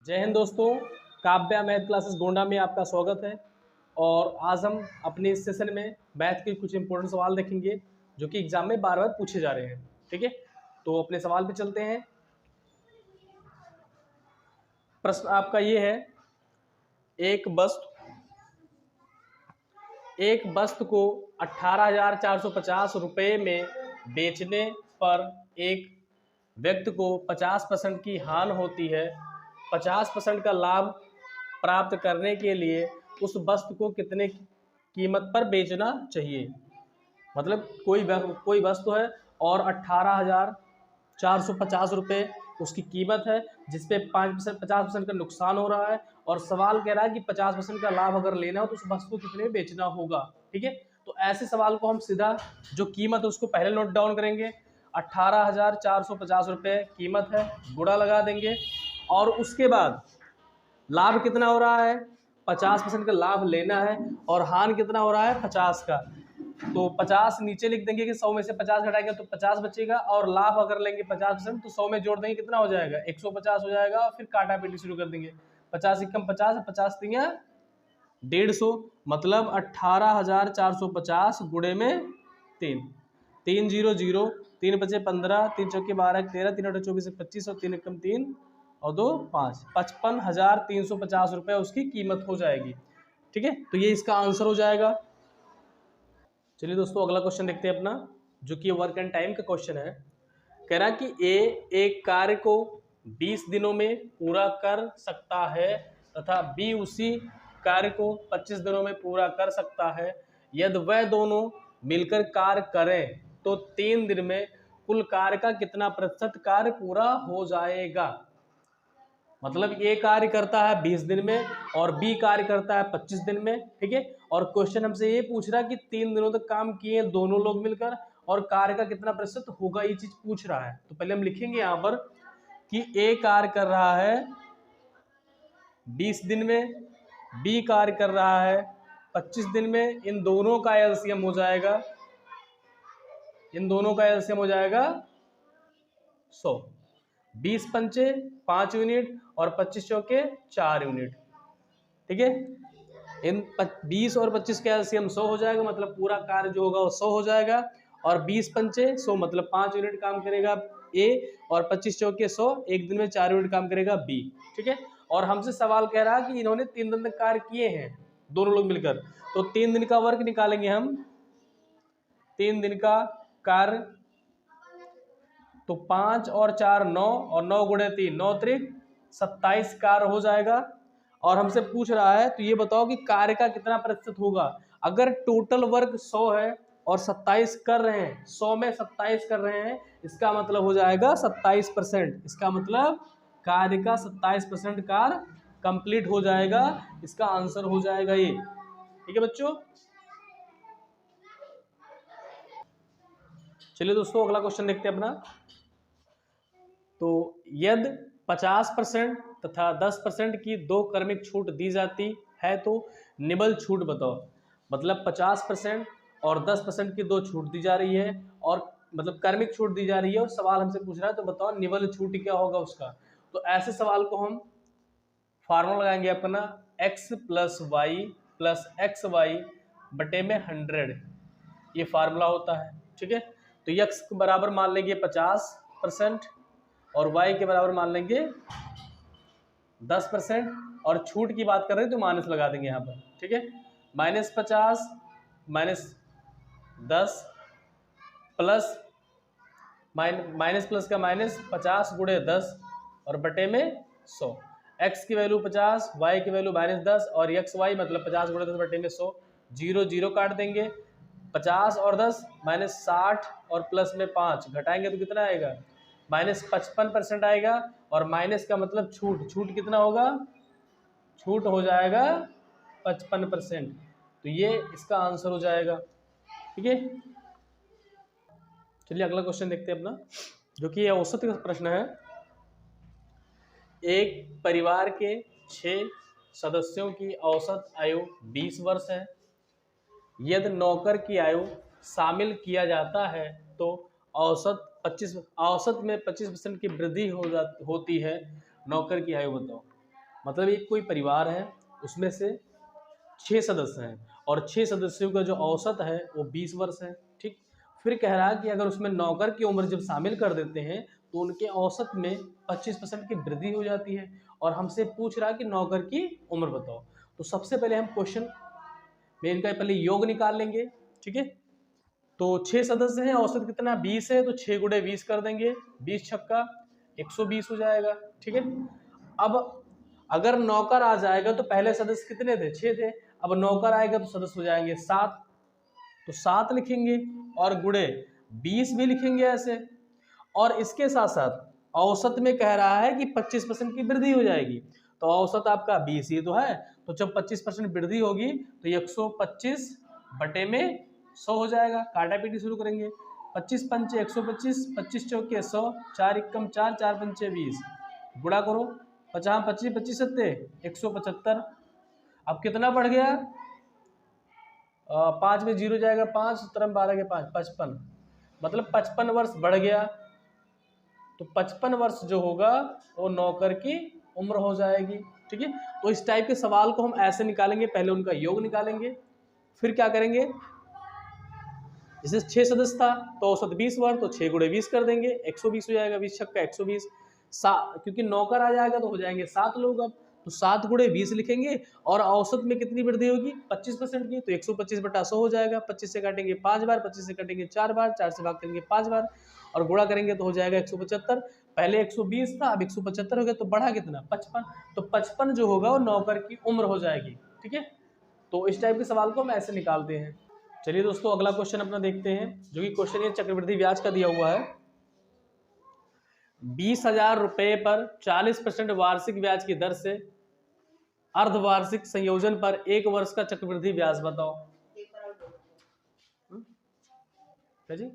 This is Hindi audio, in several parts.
जय हिंद दोस्तों। काव्या मैथ क्लासेस गोंडा में आपका स्वागत है। और आज हम अपने इस सेशन में मैथ के कुछ इंपॉर्टेंट सवाल देखेंगे जो कि एग्जाम में बार बार पूछे जा रहे हैं। ठीक है, तो अपने सवाल पे चलते हैं। प्रश्न आपका ये है, एक वस्तु को 18,450 रुपये में बेचने पर एक व्यक्ति को 50% की हानि होती है। 50% का लाभ प्राप्त करने के लिए उस वस्तु को कितने कीमत पर बेचना चाहिए। मतलब कोई वस्तु है और 18,450 रुपये उसकी कीमत है, जिसपे 50% का नुकसान हो रहा है। और सवाल कह रहा है कि 50% का लाभ अगर लेना हो तो उस वस्तु को कितने में बेचना होगा। ठीक है, तो ऐसे सवाल को हम सीधा जो कीमत है उसको पहले नोट डाउन करेंगे। 18,450 रुपये कीमत है, गुणा लगा देंगे। और उसके बाद लाभ कितना हो रहा है, 50% का लाभ लेना है और हानि कितना हो रहा है, 50 का। तो 50 नीचे लिख देंगे कि 100 में से 50 घटाएंगे तो 50 बचेगा। और लाभ अगर लेंगे 50% तो 100 में जोड़ देंगे कितना हो जाएगा, 150 हो जाएगा। और फिर काटा पीटी शुरू कर देंगे। 50 एकम 50, 50 तिया 150, मतलब 18,450 गुणे में 3, 3 0 0, 3 बचे 15, 3 चौके 12, 13, 3 8 24, 25 और 3 एकम 3 और 2 5, 55,350 रुपये उसकी कीमत हो जाएगी। ठीक है, तो ये इसका आंसर हो जाएगा। चलिए दोस्तों, अगला क्वेश्चन देखते हैं अपना, जो कि वर्क एंड टाइम का क्वेश्चन है। कह रहा कि ए एक कार्य को 20 दिनों में पूरा कर सकता है तथा बी उसी कार्य को 25 दिनों में पूरा कर सकता है। यदि वह दोनों मिलकर कार्य करें तो 3 दिन में कुल कार्य का कितना प्रतिशत कार्य पूरा हो जाएगा। मतलब ए कार्य करता है 20 दिन में और बी कार्य करता है 25 दिन में। ठीक है, और क्वेश्चन हमसे ये पूछ रहा है कि 3 दिनों तक काम किए दोनों लोग मिलकर और कार्य का कितना प्रतिशत होगा, ये चीज पूछ रहा है। तो पहले हम लिखेंगे यहाँ पर कि ए कार्य कर रहा है 20 दिन में, बी कार्य कर रहा है 25 दिन में। इन दोनों का एलसीएम हो जाएगा, 100। 20 पंचे 5 यूनिट और 25 चौके 4 यूनिट। ठीक है, इन 20 और 25 का एलसीएम 100 हो जाएगा, मतलब पूरा कार्य जो होगा वो 100 हो जाएगा। और 20 पंचे 100, मतलब 5 यूनिट काम करेगा ए और 25 चौके 100, एक दिन में 4 यूनिट काम करेगा बी। ठीक है, और हमसे सवाल कह रहा है कि इन्होंने 3 दिन तक कार्य किए हैं दोनों लोग मिलकर, तो 3 दिन का वर्क निकालेंगे हम। 3 दिन का कार्य तो 5 और 4 9 और 9 गुणे 3 9 त्रिक 27 कार्य हो जाएगा। और हमसे पूछ रहा है तो ये बताओ कि कार्य का कितना प्रतिशत होगा। अगर टोटल वर्क 100 है और 27 कर रहे हैं, 100 में 27 कर रहे हैं, इसका मतलब हो जाएगा 27%। इसका मतलब कार्य का 27% कार्य कंप्लीट हो जाएगा। इसका आंसर हो जाएगा ये। ठीक है बच्चों, चलिए दोस्तों अगला क्वेश्चन देखते हैं अपना। तो यदि 50% तथा 10% की दो क्रमिक छूट दी जाती है तो निबल छूट बताओ। मतलब 50% और 10% की दो छूट दी जा रही है, और मतलब क्रमिक छूट दी जा रही है, और सवाल हमसे पूछ रहा है तो बताओ निबल छूट क्या होगा उसका। तो ऐसे सवाल को हम फार्मूला लगाएंगे अपना, x plus y plus x y बटे में 100, ये फार्मूला होता है। ठीक है, तो x के बराबर मान लेंगे 50% और y के बराबर मान लेंगे 10%, और छूट की बात कर रहे हैं तो माइनस लगा देंगे यहाँ पर। ठीक है, -50 -10 प्लस माइनस प्लस का माइनस 50 गुणे 10 और बटे में 100। x की वैल्यू 50, y की वैल्यू -10 और x y मतलब 50 गुणे 10 बटे में 100। 0 0 काट देंगे, 50 और 10 -60 और प्लस में 5 घटाएंगे तो कितना आएगा, -55% आएगा। और माइनस का मतलब छूट कितना होगा, छूट हो जाएगा 55%। तो ये इसका आंसर हो जाएगा। ठीक है, चलिए अगला क्वेश्चन देखते हैं अपना, जो कि औसत का प्रश्न है। एक परिवार के 6 सदस्यों की औसत आयु 20 वर्ष है। यदि नौकर की आयु शामिल किया जाता है तो औसत में 25% की वृद्धि होती है। नौकर की आयु बताओ। मतलब एक कोई परिवार है, उसमें से 6 सदस्य हैं और 6 सदस्यों का जो औसत है वो 20 वर्ष है। ठीक, फिर कह रहा है कि अगर उसमें नौकर की उम्र जब शामिल कर देते हैं तो उनके औसत में 25% की वृद्धि हो जाती है, और हमसे पूछ रहा है कि नौकर की उम्र बताओ। तो सबसे पहले हम क्वेश्चन में इनका पहले योग निकाल लेंगे। ठीक है, तो 6 सदस्य हैं, औसत कितना 20 है, तो 6 गुणे 20 कर देंगे, 20 छक्का 120 हो जाएगा। ठीक है, अब अगर नौकर आ जाएगा तो पहले सदस्य कितने थे, 6 थे, अब नौकर आएगा तो सदस्य हो जाएंगे 7, तो 7 लिखेंगे और गुणे 20 भी लिखेंगे ऐसे। और इसके साथ साथ औसत में कह रहा है कि 25% की वृद्धि हो जाएगी, तो औसत आपका 20 ही तो है, तो जब 25% वृद्धि होगी तो 125 बटे में 100 हो जाएगा। काटा पीटी शुरू करेंगे, 25 पंचे 125, 25 चौके 100, 4 एकम 4, 4 पंचे 20, गुणा करो 50 25 25 सत्ते 175। अब कितना बढ़ गया, 5 में 0 जाएगा 5, 17 में 12 के 5, 55, मतलब 55 वर्ष बढ़ गया। तो 55 वर्ष जो होगा वो नौकर की उम्र हो जाएगी। ठीक है, तो इस टाइप के सवाल को हम ऐसे निकालेंगे, पहले उनका योग निकालेंगे, फिर क्या करेंगे, जैसे 6 सदस्य था तो औसत 20 वर्ष, तो 6 गुणे 20 कर देंगे, 120 हो जाएगा, 20 छक्का 120, क्योंकि नौकर आ जाएगा तो हो जाएंगे 7 लोग। अब तो 7 गुणे 20 लिखेंगे, और औसत में कितनी वृद्धि होगी 25% की, तो 125 बटा 100 हो जाएगा। 25 से काटेंगे 5 बार, 25 से काटेंगे 4 बार, 4 से भाग करेंगे 5 बार, और गुणा करेंगे तो हो जाएगा 175। पहले 120 था, अब 175 हो गया, तो बढ़ा कितना 55, तो 55 जो होगा वो नौकर की उम्र हो जाएगी। ठीक है, तो इस टाइप के सवाल को हम ऐसे निकालते हैं। चलिए दोस्तों, अगला क्वेश्चन अपना देखते हैं, जो कि क्वेश्चन ये चक्रवृद्धि ब्याज का दिया हुआ है। 20,000 रुपए पर 40% वार्षिक ब्याज की दर से अर्धवार्षिक संयोजन पर 1 वर्ष का चक्रवृद्धि ब्याज बताओ। क्या जी,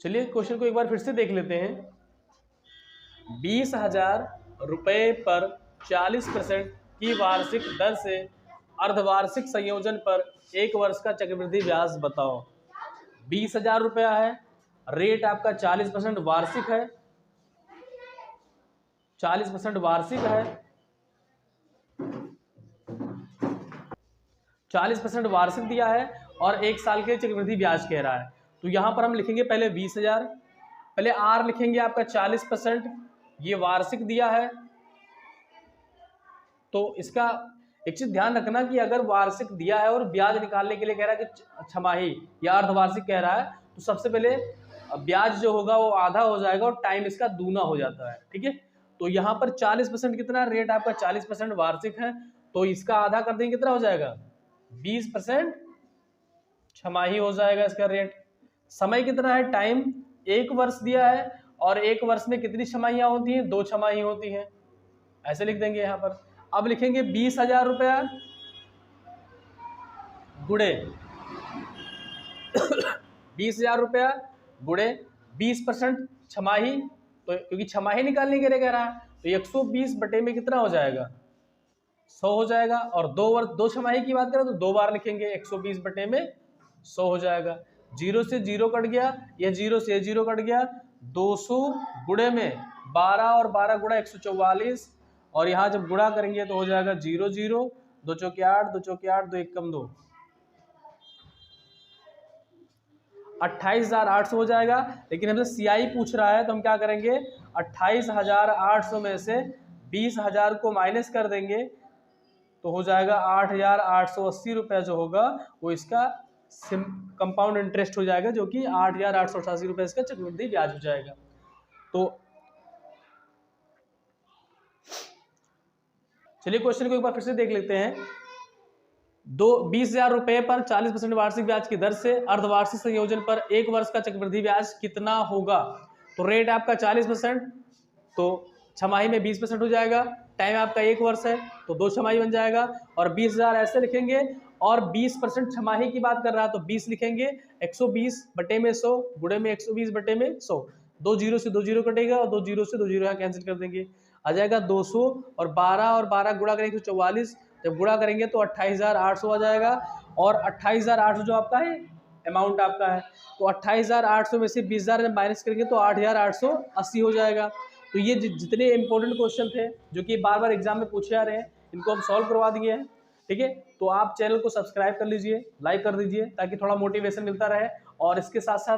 चलिए क्वेश्चन को एक बार फिर से देख लेते हैं। 20,000 रुपए पर 40% की वार्षिक दर से अर्धवार्षिक संयोजन पर 1 वर्ष का चक्रवृद्धि ब्याज बताओ। 20,000 रुपया है, रेट आपका 40% वार्षिक है, 40% वार्षिक है, 40% वार्षिक दिया है, और 1 साल के चक्रवृद्धि ब्याज कह रहा है। तो यहां पर हम लिखेंगे पहले 20,000, पहले आर लिखेंगे आपका 40%, ये वार्षिक दिया है। तो इसका एक चीज ध्यान रखना कि अगर वार्षिक दिया है और ब्याज निकालने के लिए कह रहा है कि छमाही या अर्धवार्षिक कह रहा है, तो सबसे पहले ब्याज जो होगा वो आधा हो जाएगा और टाइम इसका दूना हो जाता है। ठीक है, तो यहाँ पर 40% कितना रेट आपका 40% वार्षिक है, तो इसका आधा कर देंगे कितना हो जाएगा 20% छमाही हो जाएगा इसका रेट। समय कितना है, टाइम 1 वर्ष दिया है, और 1 वर्ष में कितनी छमाहियां होती हैं, 2 छमाही होती हैं, ऐसे लिख देंगे यहाँ पर। अब लिखेंगे 20,000 रुपया गुणे 20,000 रुपया गुणे 20% छमाही, तो क्योंकि छमाही निकालने के लिए कह रहा है, तो 120 बटे में कितना हो जाएगा 100 हो जाएगा। और 2 वर्ष 2 छमाही की बात करें तो 2 बार लिखेंगे, 120 बटे में 100 हो जाएगा। 0 से 0 कट गया, ये 0 से 0 कट गया, 200 गुणे में 12 और 12 गुणा 144, और यहाँ जब गुणा करेंगे तो हो जाएगा 0 0, 2 चौके 8, 2 चौके 8, 2 एकम 2, 28,800 हो जाएगा। लेकिन हमसे सीआई पूछ रहा है तो हम क्या करेंगे, 28,800 में से 20,000 को माइनस कर देंगे, तो हो जाएगा 8,880 रुपया जो होगा वो इसका कंपाउंड इंटरेस्ट हो जाएगा, जो कि 8,888 रुपये इसका चक्रवृद्धि ब्याज हो जाएगा। तो चलिए क्वेश्चन को एक बार फिर से देख लेते हैं। 20,000 रुपए पर 40% वार्षिक ब्याज की दर से अर्धवार्षिक संयोजन पर 1 वर्ष का चक्रवृद्धि ब्याज कितना होगा। तो रेट आपका 40%, तो छमाही में 20% हो जाएगा, टाइम आपका 1 वर्ष है तो 2 छमाही बन जाएगा, और 20,000 ऐसे लिखेंगे, और 20% छमाही की बात कर रहा है तो 20 लिखेंगे, 120 बटे में 100 गुणे में 120 बटे में 100, 2 जीरो से 2 जीरो कटेगा, और 2 जीरो से 2 जीरो यहाँ कैंसिल कर देंगे, आ जाएगा 200, और 12 गुणा करेंगे 144, जब गुणा करेंगे तो 28,800 आ जाएगा। और 28,800 जो आपका है अमाउंट आपका है। तो 28,800 में से 20,000 माइनस करेंगे तो 8,880 हो जाएगा। तो ये जितने इंपॉर्टेंट क्वेश्चन थे जो कि बार बार एग्जाम में पूछे आ रहे हैं, इनको हम सॉल्व करवा दिए हैं। ठीक है, तो आप चैनल को सब्सक्राइब कर लीजिए, लाइक कर दीजिए, ताकि थोड़ा मोटिवेशन मिलता रहे। और इसके साथ साथ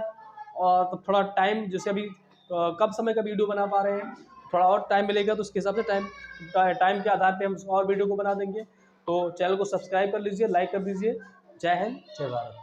और तो थोड़ा टाइम, जैसे अभी कम समय का वीडियो बना पा रहे हैं, थोड़ा और टाइम मिलेगा तो उसके हिसाब से टाइम के आधार पे हम और वीडियो को बना देंगे। तो चैनल को सब्सक्राइब कर लीजिए, लाइक कर दीजिए। जय हिंद, जय भारत।